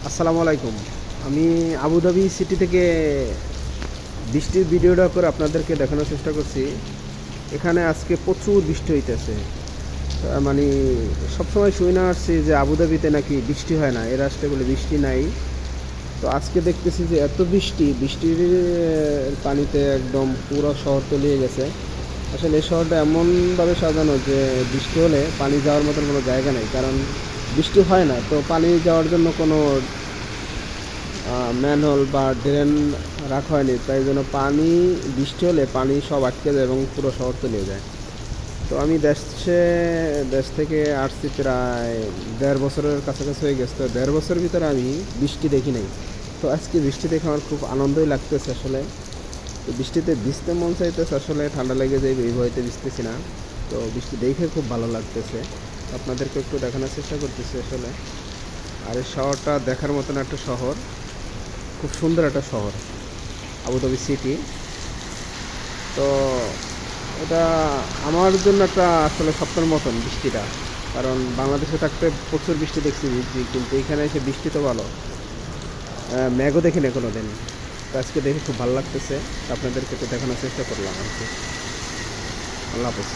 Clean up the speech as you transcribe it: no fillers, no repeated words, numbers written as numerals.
আসসালামু আলাইকুম। আমি আবুধাবি সিটি থেকে বৃষ্টির ভিডিওটা করে আপনাদেরকে দেখানোর চেষ্টা করছি। এখানে আজকে প্রচুর বৃষ্টি হইতেছে। মানে সবসময় শুই না আসছি যে আবুধাবিতে নাকি বৃষ্টি হয় না, এ রাষ্ট্রে বলে বৃষ্টি নাই। তো আজকে দেখতেছি যে এত বৃষ্টির পানিতে একদম পুরো শহর তলিয়ে গেছে। আসলে এই শহরটা এমনভাবে সাজানো যে বৃষ্টি হলে পানি যাওয়ার মতন কোনো জায়গা নেই, কারণ বৃষ্টি হয় না, তো পানি যাওয়ার জন্য কোনো ম্যানহোল বা ড্রেন রাখা হয়নি, তাই জন্য পানি বৃষ্টি হলে পানি সব আটকে যায় এবং পুরো শহর তলিয়ে যায়। তো আমি দেশ থেকে আসছি প্রায় 1.5 বছরের কাছাকাছি হয়ে গেছে। তো 1.5 বছরের ভিতরে আমি বৃষ্টি দেখি নাই। তো আজকে বৃষ্টি দেখে আমার খুব আনন্দই লাগতেছে আসলে। তো বৃষ্টিতে ভিজতে মন চাইতেছে, আসলে ঠান্ডা লেগে যায় এই ভয়তে ভিজতেছি না। তো বৃষ্টি দেখে খুব ভালো লাগতেছে, আপনাদেরকে একটু দেখানোর চেষ্টা করতেছি আসলে। আর এই শহরটা দেখার মতন একটা শহর, খুব সুন্দর একটা শহর আবুধাবি সিটি। তো এটা আমার জন্য একটা আসলে স্বপ্নের মতন বৃষ্টিটা, কারণ বাংলাদেশে থাকতে প্রচুর বৃষ্টি দেখছি ভিজছি, কিন্তু এখানে এসে বৃষ্টি তো ভালো, মেঘও দেখি না কোনো দিন। তো আজকে দেখে খুব ভালো লাগতেছে, আপনাদেরকে একটু দেখানোর চেষ্টা করলাম আর কি। আল্লাহ হাফেজ।